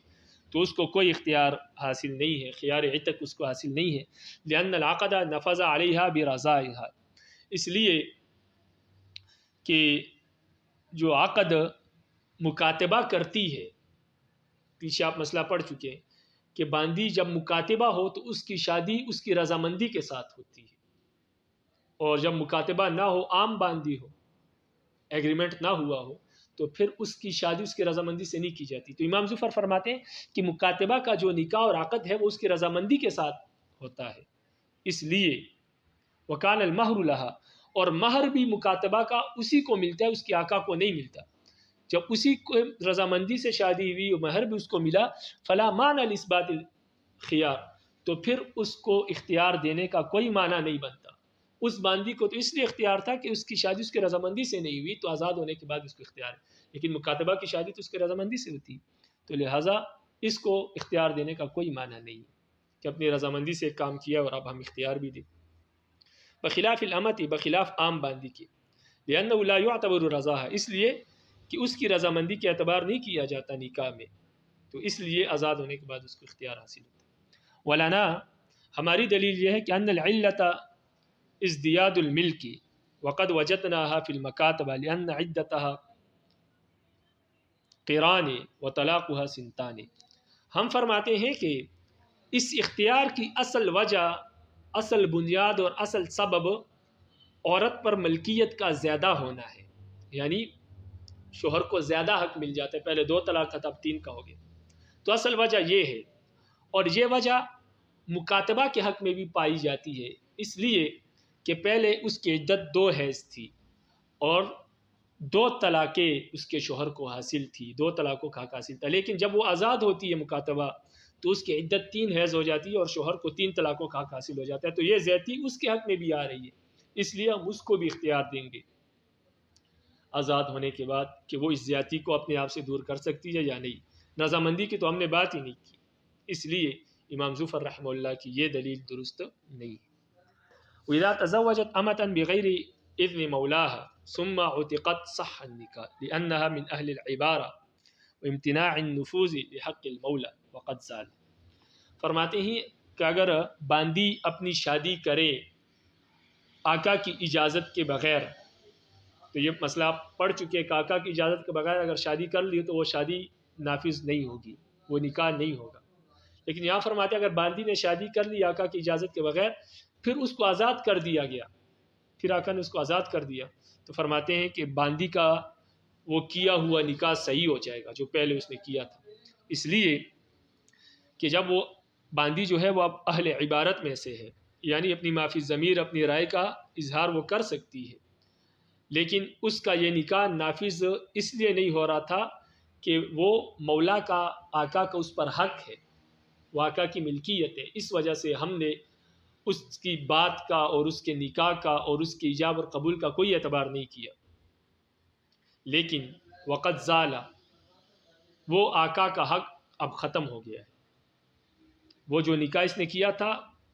تو اس کو کوئی اختیار حاصل نہیں ہے، خیار عتق اس کو حاصل نہیں ہے. لأن العقد نفذ علیہا برضائها. اس لیے کہ جو عقد مکاتبہ کرتی ہے، پیچھے آپ مسئلہ پڑھ چکے ہیں کہ باندھی جب مکاتبہ ہو تو اس کی شادی اس کی رضامندی کے ساتھ ہوتی ہے، اور جب مکاتبہ نہ ہو، عام باندھی ہو، ایگریمنٹ نہ ہوا ہو، تو پھر اس کی شادی اس کی رضامندی سے نہیں کی جاتی. تو امام ظفر فرماتے ہیں کہ مکاتبہ کا جو نکاح اور عقد ہے وہ اس کی رضامندی کے ساتھ ہوتا ہے. اس لیے وکان المہر لہا، اور مہر بھی مکاتبہ کا اسی کو ملتا ہے، اس کے آقا کو نہیں ملتا. جب اسی کو رضامندی سے شادی ہوئی اور مہر بھی اس کو ملا، فلا معنی لاثبات الخیار، تو پھر اس کو اختیار دینے کا کوئی معنی نہیں بنتا. اس باندھی کو تو اس لیے اختیار تھا کہ اس کی شادی اس کے رضامندی سے نہیں ہوئی، تو آزاد ہونے کے بعد اس کو اختیار ہے. لیکن مکاتبہ کی شادی تو اس کے رضامندی سے ہوتی، تو لہٰذا اس کو اختیار دینے کا کوئی معنی نہیں کہ اپنی رضامندی سے کام کیا اور اب ہم اختیار بھی دیں. بخلاف الامت، بخلاف عام باندھی کے، لأنه لا يعتبر رضاها، اس لیے کہ اس کی رضامندی کے اعتبار نہیں کیا جاتا نکاح میں، تو اس لیے آزاد ہونے کے بعد اس کو اختیار حاصل ہوتا ہے. ولنا، ہماری دلیل یہ ہے کہ ان العلت ازدیاد الملک وقد وجدناها في المکاتبہ لأن عدتها قران وطلاقها سنتان. ہم فرماتے ہیں کہ اس اختیار کی اصل وجہ، اصل بنیاد اور اصل سبب عورت پر ملکیت کا زیادہ ہونا ہے، یعنی شوہر کو زیادہ حق مل جاتا ہے. پہلے 2 طلاق تھا، اب 3 کا ہو گیا. تو اصل وجہ یہ ہے، اور یہ وجہ مکاتبہ کے حق میں بھی پائی جاتی ہے، اس لیے کہ پہلے اس کی عدت 2 حیض تھی اور 2 طلاقیں اس کے شوہر کو حاصل تھی، 2 طلاقوں کا حق حاصل تھا. لیکن جب وہ آزاد ہوتی ہے مکاتبہ تو اس کی عدت 3 حیض ہو جاتی ہے اور شوہر کو 3 طلاقوں کا حق حاصل ہو جاتا ہے. تو یہ زیادتی اس کے حق میں بھی آ رہی ہے، اس لیے ہم اس کو بھی اختیار دیں گے آزاد ہونے کے بعد کہ وہ اس زیادتی کو اپنے آپ سے دور کر سکتی ہے یا نہیں. رضامندی کی تو ہم نے بات ہی نہیں کی، اس لیے امام ظفر رحمہ اللہ کی یہ دلیل درست نہیں ہے. وَإِذَا تَزَوَّجَتْ أَمَةً بِغَيْرِ إِذْنِ مَوْلَاهَا ثُمَّ عُتِقَتْ صَحَّ النِّكَاحُ لِأَنَّهَا مِنْ أَهْلِ الْعِبَارَةِ وَامْتِنَاعِ النُّفُوذِ لِحَقِّ الْمَوْلَى وَقَدْ زَالَ. فرماتے ہیں کہ اگر باندھی اپنی شادی کرے آقا کی اجازت کے بغیر تو یہ مسئلہ آپ پڑھ چکے ہیں کہ آقا کی اجازت کے بغیر اگر شادی کر لی تو وہ شادی نافذ نہیں ہوگی، وہ نکاح نہیں ہوگا۔ لیکن یہاں فرماتے ہیں اگر باندی نے شادی کر لی آقا کی اجازت کے بغیر، پھر اس کو آزاد کر دیا گیا، پھر آقا نے اس کو آزاد کر دیا، تو فرماتے ہیں کہ باندی کا وہ کیا ہوا نکاح صحیح ہو جائے گا جو پہلے اس نے کیا تھا، اس لیے کہ جب وہ باندی جو ہے وہ اب اہل عبارت میں سے ہے، یعنی اپنی معافی ضمیر اپنی رائے کا اظہار وہ کر سکتی ہے، لیکن اس کا یہ نکاح نافذ اس لیے نہیں ہو رہا تھا کہ وہ مولا کا، آقا کا اس پر حق ہے، وہ آقا کی ملکیت ہے، اس وجہ سے ہم نے اس کی بات کا اور اس کے نکاح کا اور اس کی ایجاب اور قبول کا کوئی اعتبار نہیں کیا۔ لیکن وقت زالا، وہ آقا کا حق اب ختم ہو گیا ہے، وہ جو نکاح اس نے کیا تھا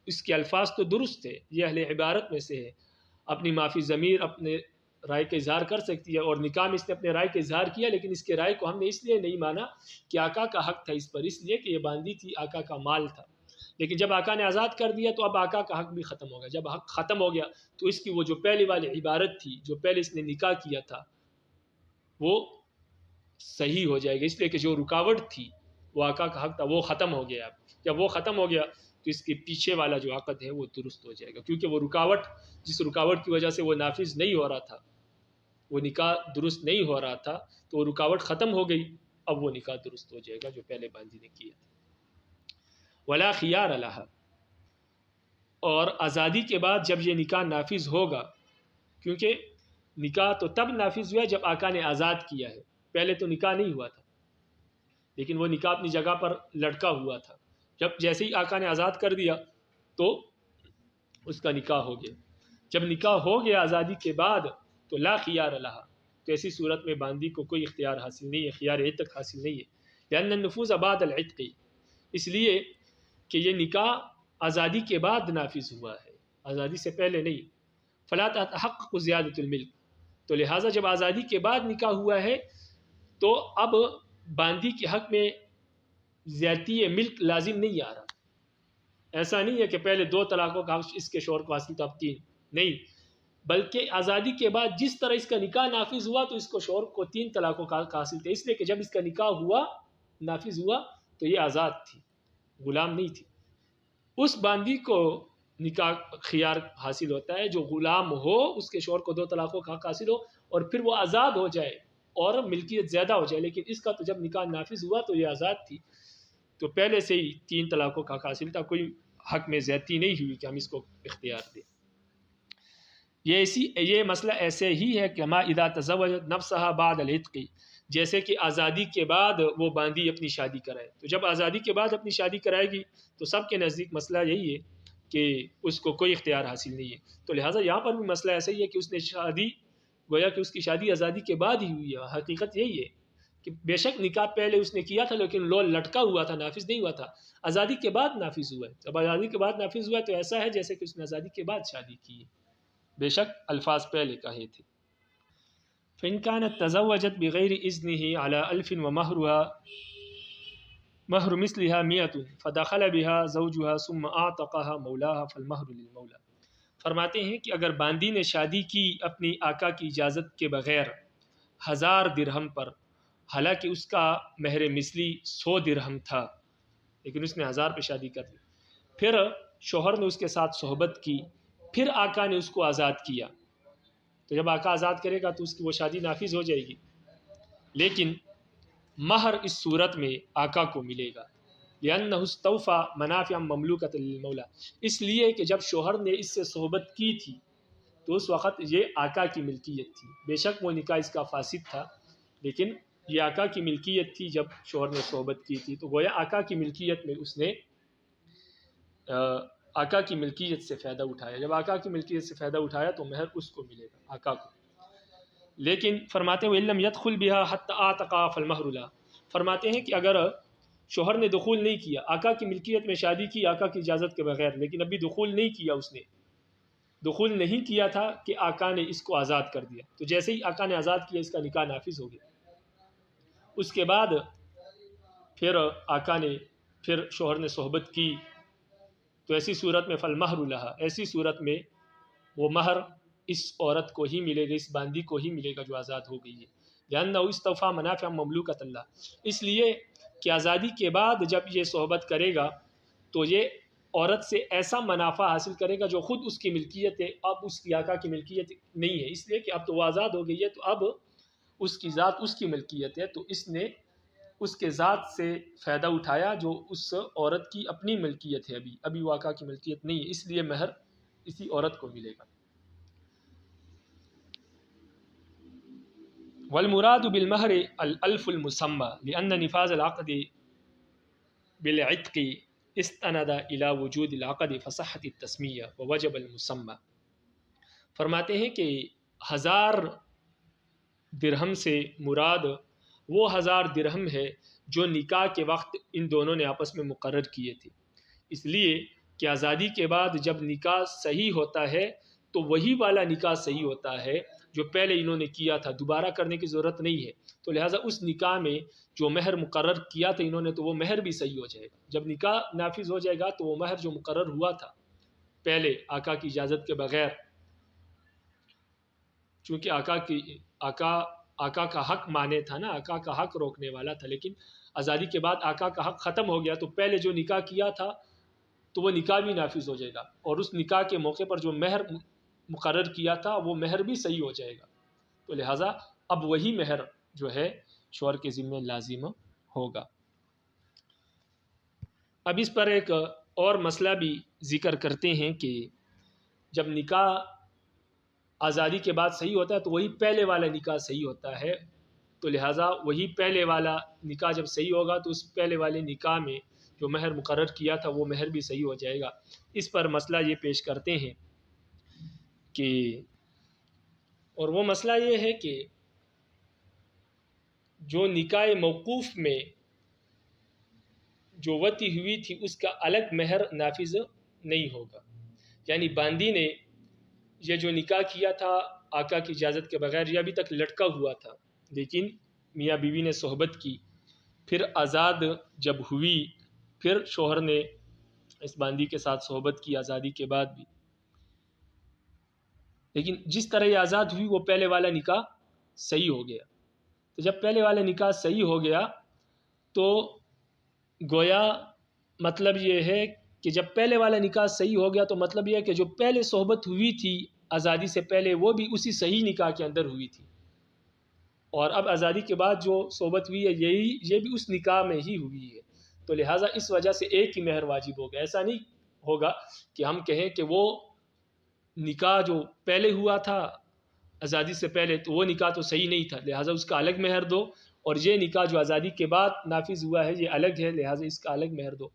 اس کے الفاظ تو درست ہے، یہ اہل عبارت میں سے ہے، اپنی معافی ضمیر اپنے رائے کا اظہار کر سکتی ہے، اور نکاح میں اس نے اپنے رائے کا اظہار کیا، لیکن اس کے رائے کو ہم نے اس لیے نہیں مانا کہ آقا کا حق تھا اس پر، اس لیے کہ یہ باندی تھی، آقا کا مال تھا۔ لیکن جب آقا نے آزاد کر دیا تو اب آقا کا حق بھی ختم ہو گیا، جب حق ختم ہو گیا تو اس کی وہ جو پہلی والی عبارت تھی، جو پہلے اس نے نکاح کیا تھا، وہ صحیح ہو جائے گا، اس لیے کہ جو رکاوٹ تھی وہ آقا کا حق تھا، وہ ختم ہو گیا۔ جب وہ ختم ہو گیا تو اس کے پیچھے والا جو عقد ہے وہ درست ہو جائے گا، کیونکہ وہ رکاوٹ، جس رکاوٹ کی وجہ سے وہ نافذ نہیں ہو رہا تھا، وہ نکاح درست نہیں ہو رہا تھا، تو وہ رکاوٹ ختم ہو گئی، اب وہ نکاح درست ہو جائے گا جو پہلے باندی نے کیا تھا۔ ولا خیار لہا، اور آزادی کے بعد جب یہ نکاح نافذ ہوگا، کیونکہ نکاح تو تب نافذ ہوا جب آقا نے آزاد کیا ہے، پہلے تو نکاح نہیں ہوا تھا، لیکن وہ نکاح اپنی جگہ پر لٹکا ہوا تھا، جب جیسے ہی آقا نے آزاد کر دیا تو اس کا نکاح ہو گیا۔ جب نکاح ہو گیا آزادی کے بعد تو لا خیار لہا، تو ایسی صورت میں باندی کو کوئی اختیار حاصل نہیں ہے، خیار عتق حاصل نہیں ہے، لأن النفوذ بعد العتق، اس لیے کہ یہ نکاح آزادی کے بعد نافذ ہوا ہے، آزادی سے پہلے نہیں۔ فلا تحقق زیادۃ الملک، تو لہٰذا جب آزادی کے بعد نکاح ہوا ہے تو اب باندی کے حق میں زیادتی ملک لازم نہیں آ رہا، ایسا نہیں ہے کہ پہلے 2 طلاقوں کا حق اس کے شوہر کو حاصل تھا اب 3 نہیں، بلکہ آزادی کے بعد جس طرح اس کا نکاح نافذ ہوا تو اس کو شوہر کو 3 طلاقوں کا حق حاصل تھا، اس لیے کہ جب اس کا نکاح ہوا، نافذ ہوا، تو یہ آزاد تھی، غلام نہیں تھی۔ اس باندی کو نکاح خیار حاصل ہوتا ہے جو غلام ہو، اس کے شوہر کو 2 طلاقوں کا حق حاصل ہو اور پھر وہ آزاد ہو جائے اور ملکیت زیادہ ہو جائے، لیکن اس کا تو جب نکاح نافذ ہوا تو یہ آزاد تھی، تو پہلے سے ہی 3 طلاقوں کا حق حاصل تھا، کوئی حق میں زیادتی نہیں ہوئی کہ ہم اس کو اختیار دیں۔ یہ مسئلہ ایسے ہی ہے کہ ما اذا تزوجت نفسها بعد العتق، جیسے کہ آزادی کے بعد وہ باندی اپنی شادی کرائے، تو جب آزادی کے بعد اپنی شادی کرائے گی تو سب کے نزدیک مسئلہ یہی ہے کہ اس کو کوئی اختیار حاصل نہیں ہے، تو لہٰذا یہاں پر بھی مسئلہ ایسا ہی ہے کہ اس نے شادی، گویا کہ اس کی شادی آزادی کے بعد ہی ہوئی ہے، حقیقت یہی ہے کہ بے شک نکاح پہلے اس نے کیا تھا لیکن لو لٹکا ہوا تھا، نافذ نہیں ہوا تھا، آزادی کے بعد نافذ ہوا ہے، جب آزادی کے بعد نافذ ہوا ہے تو ایسا ہے جیسے کہ اس نے آزادی کے بعد شادی کی ہے، بے شک الفاظ پہلے کہے تھے۔ فإن كانت تزوجت بغیر إذنه على 1000 ومهرها مهر مثلها 100 فدخل بها زوجها ثم أعتقها مولاها فالمهر للمولى، فرماتے ہیں کہ اگر باندی نے شادی کی اپنی آقا کی اجازت کے بغیر 1000 درہم پر، حالانکہ اس کا مہر مثلی 100 درہم تھا، لیکن اس نے 1000 پہ شادی کر لی، پھر شوہر نے اس کے ساتھ صحبت کی، پھر آقا نے اس کو آزاد کیا، تو جب آقا آزاد کرے گا تو اس کی وہ شادی نافذ ہو جائے گی، لیکن مہر اس صورت میں آقا کو ملے گا، لأنه استوفى منافع مملوکۃ للمولا، اس لیے کہ جب شوہر نے اس سے صحبت کی تھی تو اس وقت یہ آقا کی ملکیت تھی، بے شک وہ نکاح اس کا فاسد تھا لیکن یہ آقا کی ملکیت تھی، جب شوہر نے صحبت کی تھی تو گویا آقا کی ملکیت میں اس نے آقا کی ملکیت سے فائدہ اٹھایا، جب آقا کی ملکیت سے فائدہ اٹھایا تو مہر اس کو ملے گا، آقا کو۔ لیکن فرماتے ہیں وَإِن لَّمْ يَدْخُلْ بِهَا حَتَّى أَعْتَقَهَا فَالْمَهْرُ لَهَا، فرماتے ہیں کہ اگر شوہر نے دخول نہیں کیا، آقا کی ملکیت میں شادی کی آقا کی اجازت کے بغیر، لیکن ابھی دخول نہیں کیا، اس نے دخول نہیں کیا تھا کہ آقا نے اس کو آزاد کر دیا، تو جیسے ہی آقا نے آزاد کیا اس کا نکاح نافذ ہو گیا، اس کے بعد پھر آقا نے، پھر شوہر نے صحبت کی، تو ایسی صورت میں فالمہر لہا، ایسی صورت میں وہ مہر اس عورت کو ہی ملے گا، اس باندی کو ہی ملے گا جو آزاد ہو گئی ہے۔ لأنه استوفى منافع مملوکۃ اللہ، اس لیے کہ آزادی کے بعد جب یہ صحبت کرے گا تو یہ عورت سے ایسا منافع حاصل کرے گا جو خود اس کی ملکیت ہے، اب اس کی آقا کی ملکیت نہیں ہے، اس لیے کہ اب تو وہ آزاد ہو گئی ہے، تو اب اس کی ذات اس کی ملکیت ہے، تو اس نے اس کے ذات سے فائدہ اٹھایا جو اس عورت کی اپنی ملکیت ہے، ابھی وہ آقا کی ملکیت نہیں ہے، اس لیے مہر اسی عورت کو ملے گا۔ والمراد بالمہر الالف المسمى لأن نفاذ العقد بالعتق استند الى وجود العقد فصحت التسمیہ ووجب المسمى۔ فرماتے ہیں کہ 1000 درہم سے مراد وہ 1000 درہم ہے جو نکاح کے وقت ان دونوں نے آپس میں مقرر کیے تھے، اس لیے کہ آزادی کے بعد جب نکاح صحیح ہوتا ہے تو وہی والا نکاح صحیح ہوتا ہے جو پہلے انہوں نے کیا تھا، دوبارہ کرنے کی ضرورت نہیں ہے، تو لہٰذا اس نکاح میں جو مہر مقرر کیا تھا انہوں نے تو وہ مہر بھی صحیح ہو جائے گا۔ جب نکاح نافذ ہو جائے گا تو وہ مہر جو مقرر ہوا تھا پہلے آقا کی اجازت کے بغیر، چونکہ آقا کا حق مانے تھا نا، آقا کا حق روکنے والا تھا، لیکن آزادی کے بعد آقا کا حق ختم ہو گیا تو پہلے جو نکاح کیا تھا تو وہ نکاح بھی نافذ ہو جائے گا، اور اس نکاح کے موقع پر جو مہر مقرر کیا تھا وہ مہر بھی صحیح ہو جائے گا، تو لہٰذا اب وہی مہر جو ہے شوہر کے ذمہ لازم ہوگا۔ اب اس پر ایک اور مسئلہ بھی ذکر کرتے ہیں کہ جب نکاح آزادی کے بعد صحیح ہوتا ہے تو وہی پہلے والا نکاح صحیح ہوتا ہے، تو لہٰذا وہی پہلے والا نکاح جب صحیح ہوگا تو اس پہلے والے نکاح میں جو مہر مقرر کیا تھا وہ مہر بھی صحیح ہو جائے گا۔ اس پر مسئلہ یہ پیش کرتے ہیں کہ، اور وہ مسئلہ یہ ہے کہ جو نکاح موقوف میں جو وطی ہوئی تھی اس کا الگ مہر نافذ نہیں ہوگا، یعنی باندی نے یہ جو نکاح کیا تھا آقا کی اجازت کے بغیر، یہ ابھی تک لٹکا ہوا تھا، لیکن میاں بیوی نے صحبت کی، پھر آزاد جب ہوئی پھر شوہر نے اس باندی کے ساتھ صحبت کی آزادی کے بعد بھی، لیکن جس طرح یہ آزاد ہوئی وہ پہلے والا نکاح صحیح ہو گیا، تو جب پہلے والا نکاح صحیح ہو گیا تو گویا مطلب یہ ہے کہ جب پہلے والا نکاح صحیح ہو گیا تو مطلب یہ ہے کہ جو پہلے صحبت ہوئی تھی آزادی سے پہلے وہ بھی اسی صحیح نکاح کے اندر ہوئی تھی، اور اب آزادی کے بعد جو صحبت ہوئی ہے یہ بھی اس نکاح میں ہی ہوئی ہے، تو لہٰذا اس وجہ سے ایک ہی مہر واجب ہوگا۔ ایسا نہیں ہوگا کہ ہم کہیں کہ وہ نکاح جو پہلے ہوا تھا آزادی سے پہلے تو وہ نکاح تو صحیح نہیں تھا لہٰذا اس کا الگ مہر دو، اور یہ نکاح جو آزادی کے بعد نافذ ہوا ہے یہ الگ ہے لہٰذا اس کا الگ مہر دو،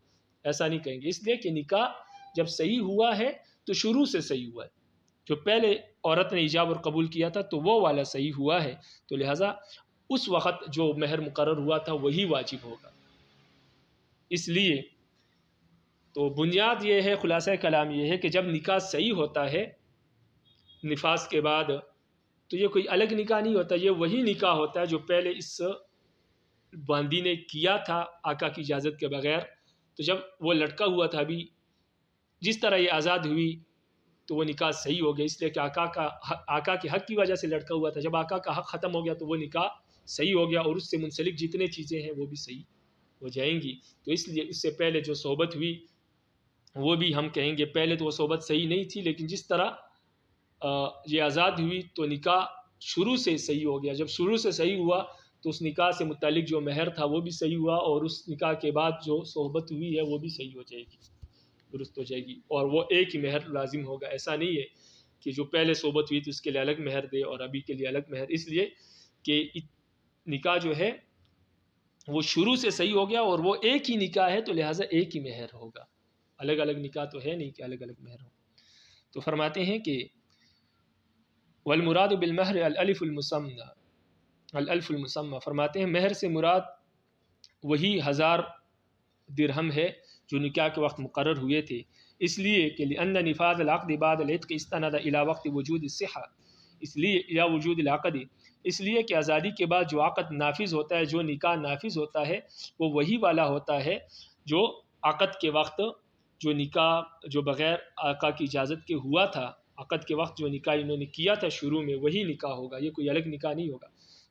ایسا نہیں کہیں گے، اس لیے کہ نکاح جب صحیح ہوا ہے تو شروع سے صحیح ہوا ہے، جو پہلے عورت نے ایجاب اور قبول کیا تھا تو وہ والا صحیح ہوا ہے، تو لہٰذا اس وقت جو مہر مقرر ہوا تھا وہی واجب ہوگا۔ اس لیے تو بنیاد یہ ہے، خلاصہ کلام یہ ہے کہ جب نکاح صحیح ہوتا ہے نفاذ کے بعد تو یہ کوئی الگ نکاح نہیں ہوتا، یہ وہی نکاح ہوتا ہے جو پہلے اس باندی نے کیا تھا آقا کی اجازت کے بغیر، تو جب وہ لٹکا ہوا تھا ابھی جس طرح یہ آزاد ہوئی تو وہ نکاح صحیح ہو گیا، اس لیے کہ آقا کے حق کی وجہ سے لٹکا ہوا تھا، جب آقا کا حق ختم ہو گیا تو وہ نکاح صحیح ہو گیا، اور اس سے منسلک جتنے چیزیں ہیں وہ بھی صحیح ہو جائیں گی، تو اس لیے اس سے پہلے جو صحبت ہوئی وہ بھی ہم کہیں گے پہلے تو وہ صحبت صحیح نہیں تھی، لیکن جس طرح یہ آزاد ہوئی تو نکاح شروع سے صحیح ہو گیا، جب شروع سے صحیح ہوا تو اس نکاح سے متعلق جو مہر تھا وہ بھی صحیح ہوا، اور اس نکاح کے بعد جو صحبت ہوئی ہے وہ بھی صحیح ہو جائے گی، درست ہو جائے گی، اور وہ ایک ہی مہر لازم ہوگا۔ ایسا نہیں ہے کہ جو پہلے صحبت ہوئی تھی اس کے لیے الگ مہر دے اور ابھی کے لیے الگ مہر، اس لیے کہ نکاح جو ہے وہ شروع سے صحیح ہو گیا اور وہ ایک ہی نکاح ہے تو لہٰذا ایک ہی مہر ہوگا، الگ الگ نکاح تو ہے نہیں کہ الگ الگ مہر ہو۔ تو فرماتے ہیں کہ والمراد بالمہر الالف المسمى، فرماتے ہیں مہر سے مراد وہی 1000 درہم ہے جو نکاح کے وقت مقرر ہوئے تھے، اس لیے کہ لأن نفاذ العقد بعد العتق استند الى وقت وجود الصحة، اس لیے الى وجود العقد، اس لیے کہ آزادی کے بعد جو عقد نافذ ہوتا ہے، جو نکاح نافذ ہوتا ہے وہ وہی والا ہوتا ہے جو عقد کے وقت جو نکاح جو بغیر آقا کی اجازت کے ہوا تھا عقد کے وقت جو نکاح انہوں نے کیا تھا شروع میں وہی نکاح ہوگا، یہ کوئی الگ نکاح نہیں ہوگا۔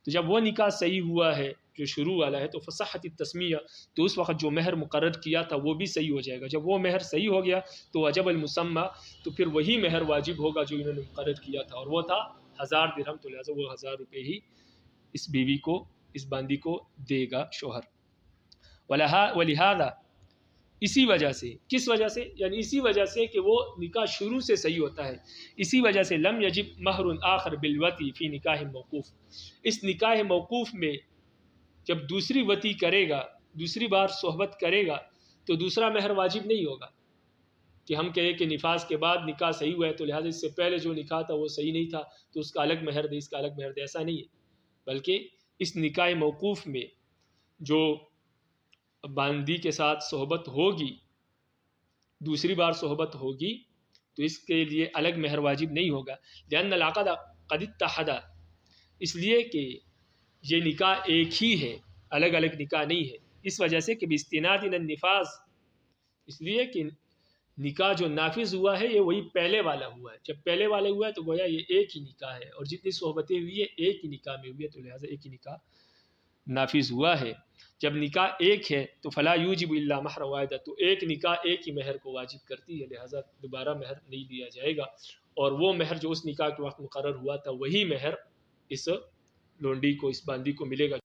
تو جب وہ نکاح صحیح ہوا ہے جو شروع والا ہے تو فصحت التسمیہ، تو اس وقت جو مہر مقرر کیا تھا وہ بھی صحیح ہو جائے گا۔ جب وہ مہر صحیح ہو گیا تو وجب المسمى، تو پھر وہی مہر واجب ہوگا جو انہوں نے مقرر کیا تھا، اور وہ تھا 1000 درہم، تو لہٰذا وہ 1000 روپے ہی اس بیوی کو، اس باندی کو دے گا شوہر۔ ولہذا، اسی وجہ سے، کس وجہ سے؟ یعنی اسی وجہ سے کہ وہ نکاح شروع سے صحیح ہوتا ہے، اسی وجہ سے لم یجب مہر آخر بالوطی فی نکاح موقوف، اس نکاح موقوف میں جب دوسری وطی کرے گا، دوسری بار صحبت کرے گا تو دوسرا مہر واجب نہیں ہوگا کہ ہم کہیں کہ نفاذ کے بعد نکاح صحیح ہوا ہے تو لہٰذا اس سے پہلے جو نکاح تھا وہ صحیح نہیں تھا تو اس کا الگ مہر دے، اس کا الگ مہر دے، ایسا نہیں ہے۔ بلکہ اس نکاح موقوف میں جو باندی کے ساتھ صحبت ہوگی، دوسری بار صحبت ہوگی، تو اس کے لیے الگ مہر واجب نہیں ہوگا، لأن العقد قد اتحد، اس لیے کہ یہ نکاح ایک ہی ہے، الگ الگ نکاح نہیں ہے، اس وجہ سے کہ باستناد النفاذ، اس لیے کہ نکاح جو نافذ ہوا ہے یہ وہی پہلے والا ہوا ہے، جب پہلے والا ہوا ہے تو گویا یہ ایک ہی نکاح ہے، اور جتنی صحبتیں ہوئی ہیں ایک ہی نکاح میں ہوئی ہے، تو لہٰذا ایک ہی نکاح نافذ ہوا ہے۔ جب نکاح ایک ہے تو فلا یوجب الا مہر واحدہ، تو ایک نکاح ایک ہی مہر کو واجب کرتی ہے، لہٰذا دوبارہ مہر نہیں دیا جائے گا، اور وہ مہر جو اس نکاح کے وقت مقرر ہوا تھا وہی مہر اس لونڈی کو، اس باندی کو ملے گا۔